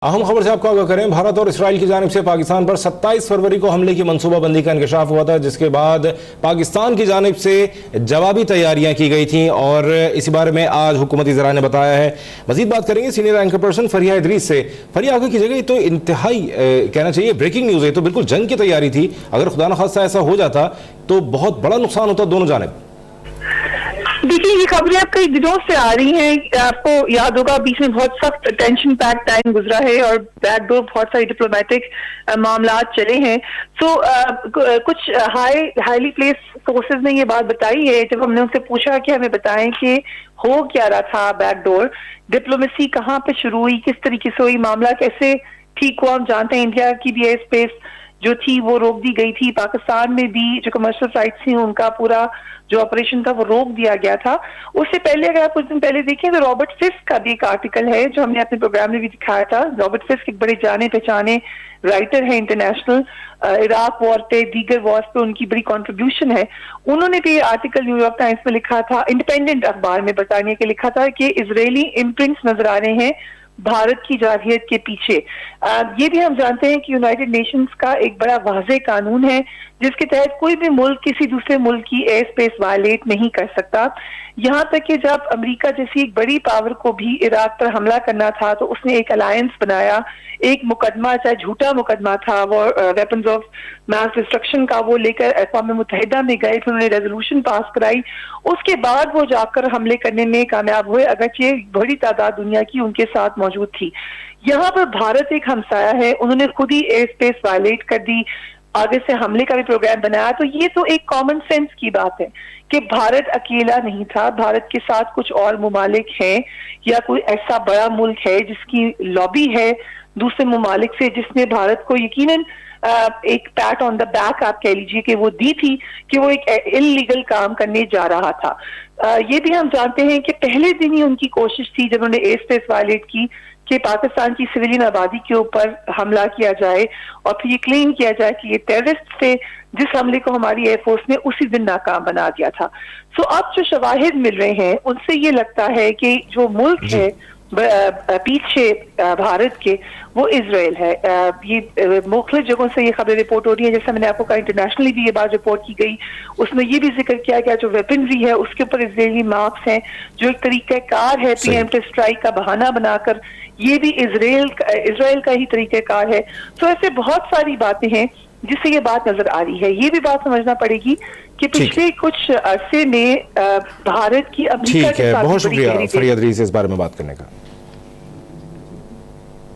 अहम खबर से आपको आगाह करें। भारत और इसराइल की जानिब से पाकिस्तान पर 27 फरवरी को हमले की मंसूबा बंदी का इंकशाफ हुआ था, जिसके बाद पाकिस्तान की जानिब से जवाबी तैयारियां की गई थीं और इसी बारे में आज हुकूमती ज़राए ने बताया है। मजीद बात करेंगे सीनियर एंकर पर्सन फरिया इदरीस से। फरिया, आगे की जगह ये तो इंतहाई कहना चाहिए ब्रेकिंग न्यूज़ है, तो बिल्कुल जंग की तैयारी थी। अगर खुदा न खास्ता ऐसा हो जाता तो बहुत बड़ा नुकसान होता दोनों जानिब। देखिए, ये खबरें अब कई दिनों से आ रही हैं। आपको याद होगा बीच में बहुत सख्त टेंशन पैक टाइम गुजरा है और बैकडोर बहुत सारी डिप्लोमेटिक मामला चले हैं। कुछ हाईली प्लेस सोर्सेज ने ये बात बताई है। जब हमने उनसे पूछा कि हमें बताएं कि हो क्या रहा था बैकडोर, डिप्लोमेसी कहाँ पे शुरू हुई, किस तरीके से हुई, मामला कैसे ठीक हुआ, हम जानते हैं इंडिया की भी एयर स्पेस जो थी वो रोक दी गई थी। पाकिस्तान में भी जो कमर्शियल फ्लाइट्स थी उनका पूरा जो ऑपरेशन था वो रोक दिया गया था। उससे पहले अगर आप कुछ दिन पहले देखें तो रॉबर्ट फिस्क का भी एक आर्टिकल है जो हमने अपने प्रोग्राम में भी दिखाया था। रॉबर्ट फिस्क एक बड़े जाने पहचाने राइटर है इंटरनेशनल, इराक वॉर पे, दीगर वॉर्स पे उनकी बड़ी कंट्रीब्यूशन है। उन्होंने भी आर्टिकल न्यूयॉर्क टाइम्स में लिखा था, इंडिपेंडेंट अखबार में बरतानिया के लिखा था कि इजरायली इम्प्रिंट्स नजर आ रहे हैं भारत की जारहियत के पीछे। ये भी हम जानते हैं कि यूनाइटेड नेशंस का एक बड़ा वाज़ेह कानून है जिसके तहत कोई भी मुल्क किसी दूसरे मुल्क की एयर स्पेस वायलेट नहीं कर सकता। यहाँ तक कि जब अमेरिका जैसी एक बड़ी पावर को भी इराक पर हमला करना था तो उसने एक अलायंस बनाया, एक मुकदमा, चाहे झूठा मुकदमा था वो वेपन्स ऑफ मास डिस्ट्रक्शन का, वो लेकर अक़वाम मुत्तहिदा में गए, फिर उन्होंने रेजोल्यूशन पास कराई। उसके बाद वो जाकर हमले करने में कामयाब हुए, अगरचे बड़ी तादाद दुनिया की उनके साथ मौजूद थी। यहाँ पर भारत एक हमसाया है, उन्होंने खुद ही एयर स्पेस वायलेट कर दी, आगे से हमले का भी प्रोग्राम बनाया। तो ये तो एक कॉमन सेंस की बात है कि भारत अकेला नहीं था, भारत के साथ कुछ और ममालिक हैं या कोई ऐसा बड़ा मुल्क है जिसकी लॉबी है दूसरे ममालिक से, जिसने भारत को यकीनन एक पैट ऑन द बैक आप कह लीजिए कि वो दी थी कि वो एक इल्लीगल काम करने जा रहा था। ये भी हम जानते हैं कि पहले दिन ही उनकी कोशिश थी जब उन्होंने एयर स्पेस वायलेट की कि पाकिस्तान की सिविलियन आबादी के ऊपर हमला किया जाए और फिर ये क्लेम किया जाए कि ये टेररिस्ट थे, जिस हमले को हमारी एयरफोर्स ने उसी दिन नाकाम बना दिया था। सो अब जो शवाहिद मिल रहे हैं उनसे ये लगता है कि जो मुल्क है पीछे भारत के वो इजराइल है। ये मुख्तलिफ जगहों से ये खबरें रिपोर्ट हो रही है, जैसे मैंने आपको कहा इंटरनेशनली भी ये बात रिपोर्ट की गई, उसमें ये भी जिक्र किया गया जो वेपनरी है उसके ऊपर इजरायली मार्क्स हैं, जो एक तरीक़ाकार है प्रीएम्प्टिव स्ट्राइक का बहाना बनाकर, ये भी इजराइल का ही तरीक़ाकार है। तो ऐसे बहुत सारी बातें हैं जिससे ये बात नजर आ रही है। ये भी बात समझना पड़ेगी कि पिछले कुछ अरसे में भारत की अमेरिका के साथ बहुत शुक्रिया फरिया इदरीस इस बारे में बात करने का।